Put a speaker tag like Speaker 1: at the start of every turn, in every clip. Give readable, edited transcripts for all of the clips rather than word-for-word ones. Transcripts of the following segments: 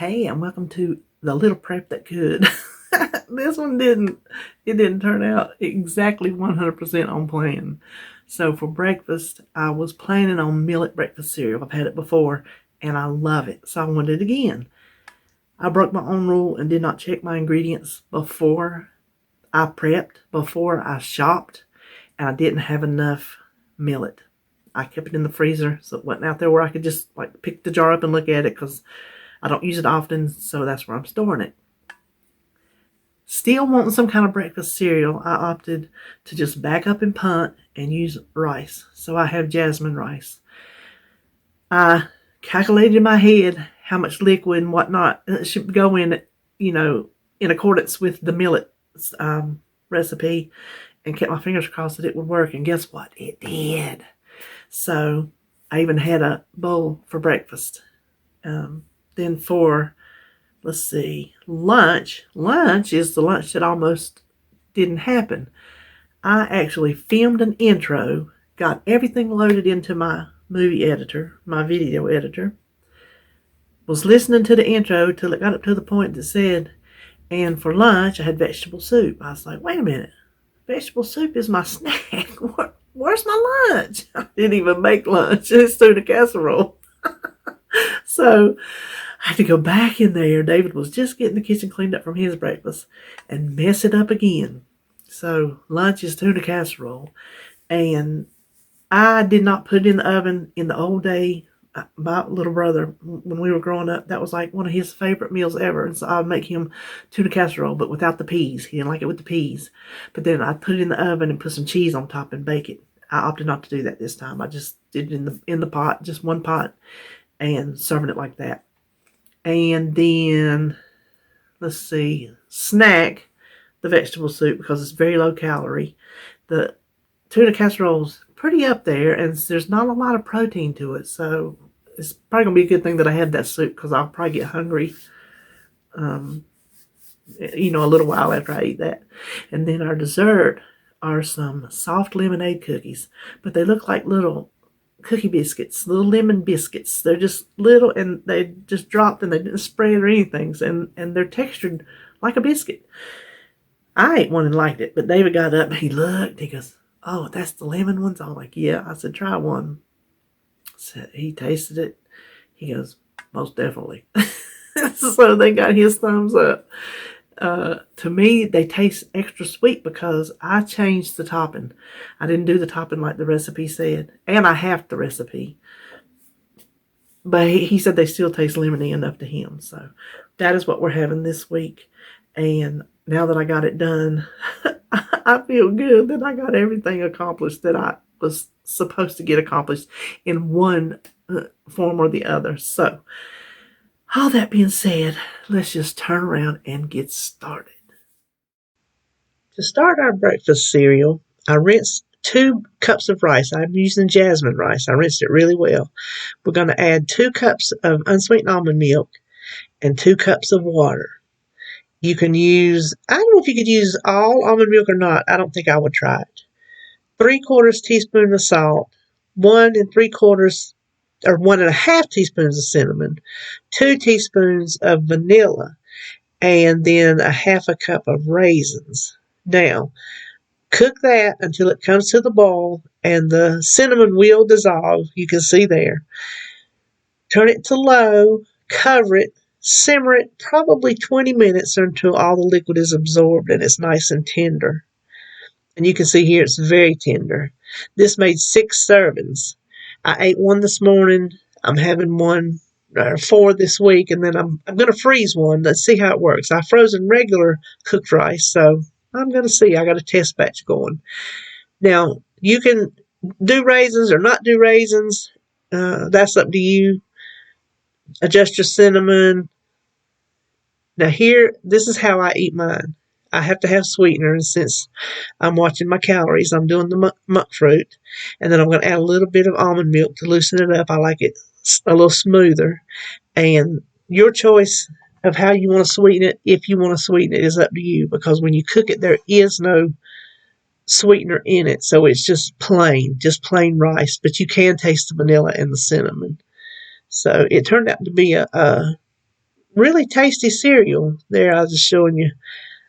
Speaker 1: Hey, and welcome to the little prep that could. This one didn't turn out exactly 100% on plan. So for breakfast, I was planning on millet breakfast cereal. I've had it before and I love it. So I wanted it again. I broke my own rule and did not check my ingredients before I prepped, before I shopped, and I didn't have enough millet. I kept it in the freezer so it wasn't out there where I could just like pick the jar up and look at it because I don't use it often, so that's where I'm storing it. Still wanting some kind of breakfast cereal, I opted to just back up and punt and use rice. So I have jasmine rice. I calculated in my head how much liquid and whatnot should go in, in accordance with the millet recipe, and kept my fingers crossed that it would work. And guess what? It did. So I even had a bowl for breakfast. Then for, let's see, lunch is the lunch that almost didn't happen. I actually filmed an intro, got everything loaded into my movie editor, my video editor, was listening to the intro till it got up to the point that said, and for lunch I had vegetable soup. I was like, wait a minute, vegetable soup is my snack. Where's my lunch? I didn't even make lunch. It's tuna casserole. So I had to go back in there. David was just getting the kitchen cleaned up from his breakfast and mess it up again. So lunch is tuna casserole. And I did not put it in the oven in the old day. My little brother, when we were growing up, that was like one of his favorite meals ever. And so I would make him tuna casserole, but without the peas. He didn't like it with the peas. But then I'd put it in the oven and put some cheese on top and bake it. I opted not to do that this time. I just did it in the pot, just one pot, and serving it like that. And then, let's see, snack the vegetable soup because it's very low calorie. The tuna casserole's pretty up there, and there's not a lot of protein to it. So it's probably going to be a good thing that I had that soup because I'll probably get hungry, a little while after I eat that. And then our dessert are some soft lemonade cookies, but they look like little cookie biscuits, little lemon biscuits. They're just little, and they just dropped, and they didn't spread or anything, and they're textured like a biscuit. I ate one and liked it, but David got up, he looked, he goes, oh, that's the lemon ones? I'm like, yeah. I said, try one. So he tasted it. He goes, most definitely. So they got his thumbs up. To me, they taste extra sweet because I changed the topping. I didn't do the topping like the recipe said, and I halved the recipe. But he said they still taste lemony enough to him. So that is what we're having this week. And now that I got it done, I feel good that I got everything accomplished that I was supposed to get accomplished in one form or the other. So all that being said, let's just turn around and get started. To start our breakfast cereal, I rinsed 2 cups of rice. I'm using jasmine rice. I rinsed it really well. We're going to add 2 cups of unsweetened almond milk and 2 cups of water. You can use, I don't know if you could use all almond milk or not. I don't think I would try it. 3/4 teaspoon of salt, 1 1.5 teaspoons of cinnamon, 2 teaspoons of vanilla, and then a 1/2 cup of raisins. Now, cook that until it comes to the boil and the cinnamon will dissolve. You can see there. Turn it to low, cover it, simmer it probably 20 minutes until all the liquid is absorbed and it's nice and tender. And you can see here it's very tender. This made 6 servings. I ate one this morning. I'm having 4 this week, and then I'm going to freeze one. Let's see how it works. I frozen regular cooked rice, so I'm going to see. I got a test batch going. Now, you can do raisins or not do raisins. That's up to you. Adjust your cinnamon. Now here, this is how I eat mine. I have to have sweetener, and since I'm watching my calories, I'm doing the monk fruit, and then I'm going to add a little bit of almond milk to loosen it up. I like it a little smoother, and your choice of how you want to sweeten it, if you want to sweeten it, is up to you, because when you cook it, there is no sweetener in it, so it's just plain rice, but you can taste the vanilla and the cinnamon. So it turned out to be a really tasty cereal. There, I was just showing you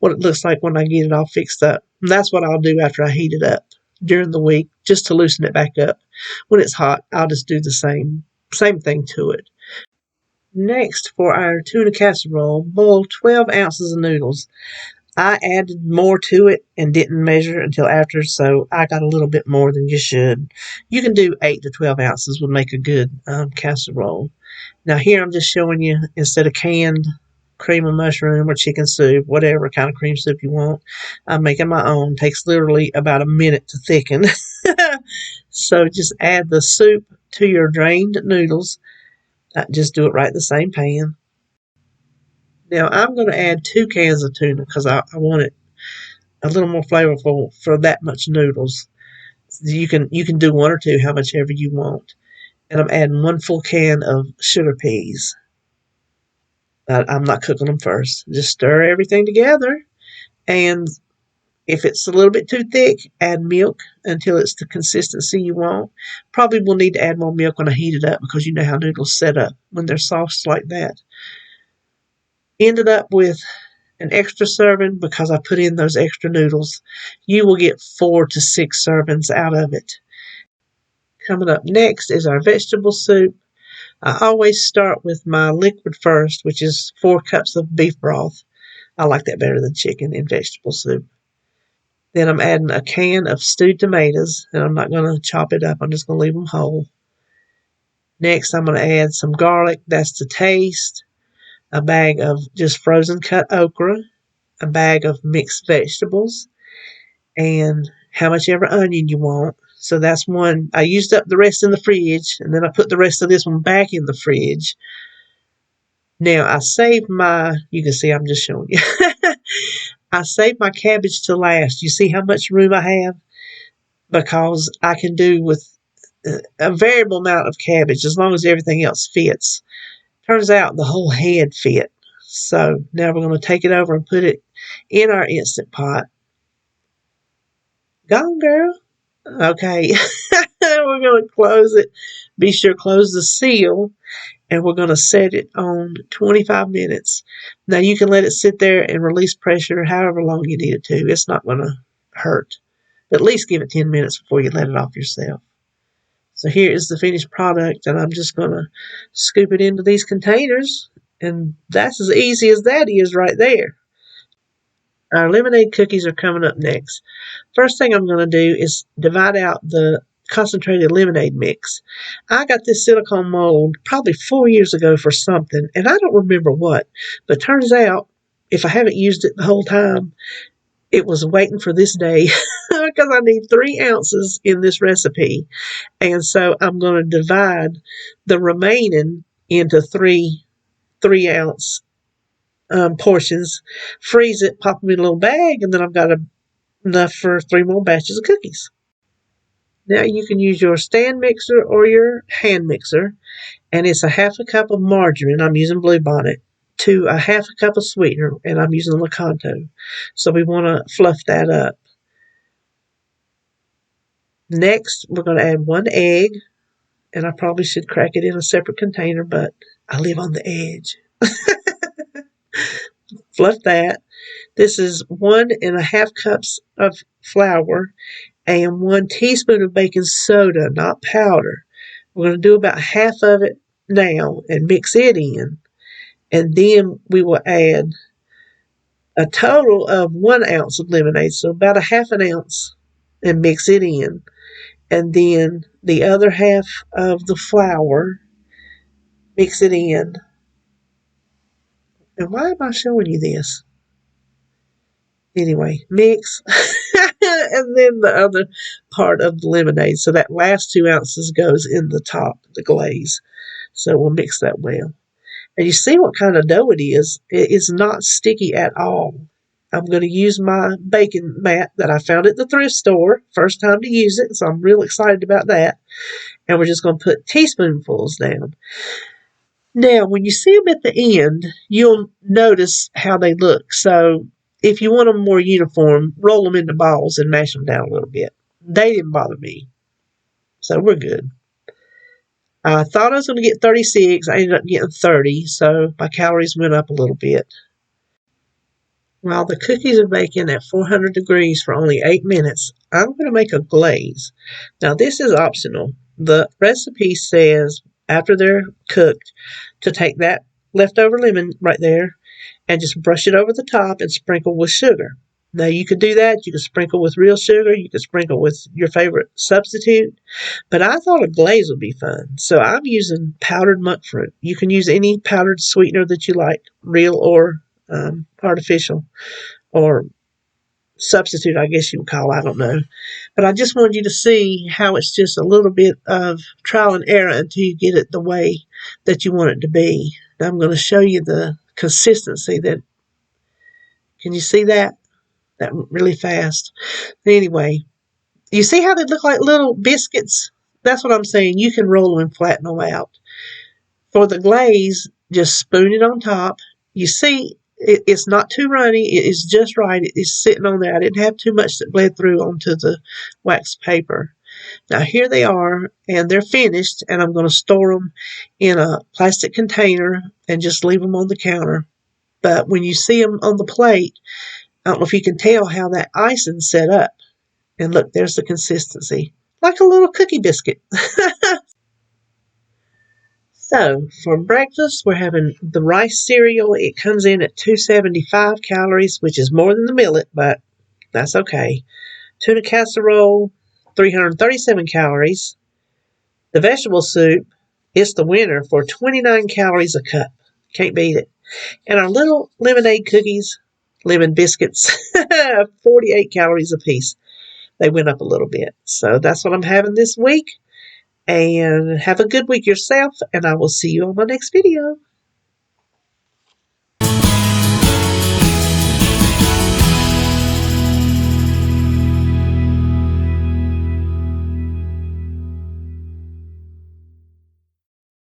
Speaker 1: what it looks like when I get it all fixed up. And that's what I'll do after I heat it up during the week, just to loosen it back up. When it's hot, I'll just do the same thing to it. Next, for our tuna casserole, boil 12 ounces of noodles. I added more to it and didn't measure until after, so I got a little bit more than you should. You can do 8 to 12 ounces would make a good casserole. Now here I'm just showing you, instead of canned cream of mushroom or chicken soup, whatever kind of cream soup you want, I'm making my own. It takes literally about a minute to thicken. So just add the soup to your drained noodles. Just do it right in the same pan. Now I'm going to add 2 cans of tuna because I want it a little more flavorful for that much noodles. You can do 1 or 2, how much ever you want. And I'm adding 1 full can of sugar peas. I'm not cooking them first. Just stir everything together, and if it's a little bit too thick, add milk until it's the consistency you want. Probably will need to add more milk when I heat it up because you know how noodles set up when they're soft like that. Ended up with an extra serving because I put in those extra noodles. You will get 4 to 6 servings out of it. Coming up next is our vegetable soup. I always start with my liquid first, which is 4 cups of beef broth. I like that better than chicken in vegetable soup. Then I'm adding a can of stewed tomatoes, and I'm not going to chop it up. I'm just going to leave them whole. Next, I'm going to add some garlic. That's to taste. A bag of just frozen cut okra. A bag of mixed vegetables. And how much ever onion you want. So that's 1. I used up the rest in the fridge, and then I put the rest of this one back in the fridge. Now, I saved you can see I'm just showing you. I saved my cabbage to last. You see how much room I have? Because I can do with a variable amount of cabbage as long as everything else fits. Turns out the whole head fit. So now we're going to take it over and put it in our Instant Pot. Gone, girl. Okay. We're going to close it. Be sure to close the seal. And we're going to set it on 25 minutes. Now you can let it sit there and release pressure however long you need it to. It's not going to hurt. But at least give it 10 minutes before you let it off yourself. So here is the finished product, and I'm just going to scoop it into these containers. And that's as easy as that is right there. Our lemonade cookies are coming up next. First thing I'm going to do is divide out the concentrated lemonade mix. I got this silicone mold probably 4 years ago for something, and I don't remember what, but turns out if I haven't used it the whole time, it was waiting for this day because I need 3 ounces in this recipe. And so I'm going to divide the remaining into 3-ounce portions, freeze it, pop them in a little bag, and then I've got enough for 3 more batches of cookies. Now you can use your stand mixer or your hand mixer, and it's a 1/2 cup of margarine. I'm using Bluebonnet, to a 1/2 cup of sweetener, and I'm using Lakanto. So we want to fluff that up. Next, we're going to add 1 egg, and I probably should crack it in a separate container, but I live on the edge. Fluff that. This is 1.5 cups of flour and 1 teaspoon of baking soda, not powder. We're going to do about half of it now and mix it in. And then we will add a total of 1 ounce of lemonade, so about a 1/2 ounce, and mix it in. And then the other half of the flour, mix it in. And why am I showing you this? Anyway, mix. And then the other part of the lemonade. So that last 2 ounces goes in the top, the glaze. So we'll mix that well. And you see what kind of dough it is. It is not sticky at all. I'm going to use my baking mat that I found at the thrift store. First time to use it, so I'm real excited about that. And we're just going to put teaspoonfuls down. Now, when you see them at the end, you'll notice how they look. So if you want them more uniform, roll them into balls and mash them down a little bit. They didn't bother me. So we're good. I thought I was going to get 36. I ended up getting 30, so my calories went up a little bit. While the cookies are baking at 400 degrees for only 8 minutes, I'm going to make a glaze. Now, this is optional. The recipe says after they're cooked to take that leftover lemon right there and just brush it over the top and sprinkle with sugar. Now, you could do that. You could sprinkle with real sugar. You could sprinkle with your favorite substitute. But I thought a glaze would be fun. So I'm using powdered monk fruit. You can use any powdered sweetener that you like, real or artificial, or substitute, I guess you would call it. I don't know. But I just wanted you to see how it's just a little bit of trial and error until you get it the way that you want it to be. Now I'm going to show you the consistency that, can you see that? That really fast. Anyway, you see how they look like little biscuits? That's what I'm saying. You can roll them and flatten them out. For the glaze, just spoon it on top. You see, it's not too runny. It is just right. It is sitting on there. I didn't have too much that bled through onto the wax paper. Now here they are, and they're finished, and I'm going to store them in a plastic container and just leave them on the counter. But when you see them on the plate, I don't know if you can tell how that icing's set up. And look, there's the consistency. Like a little cookie biscuit. So, for breakfast, we're having the rice cereal. It comes in at 275 calories, which is more than the millet, but that's okay. Tuna casserole, 337 calories. The vegetable soup, it's the winner for 29 calories a cup. Can't beat it. And our little lemonade cookies, lemon biscuits, 48 calories a piece. They went up a little bit. So that's what I'm having this week. And have a good week yourself, and I will see you on my next video.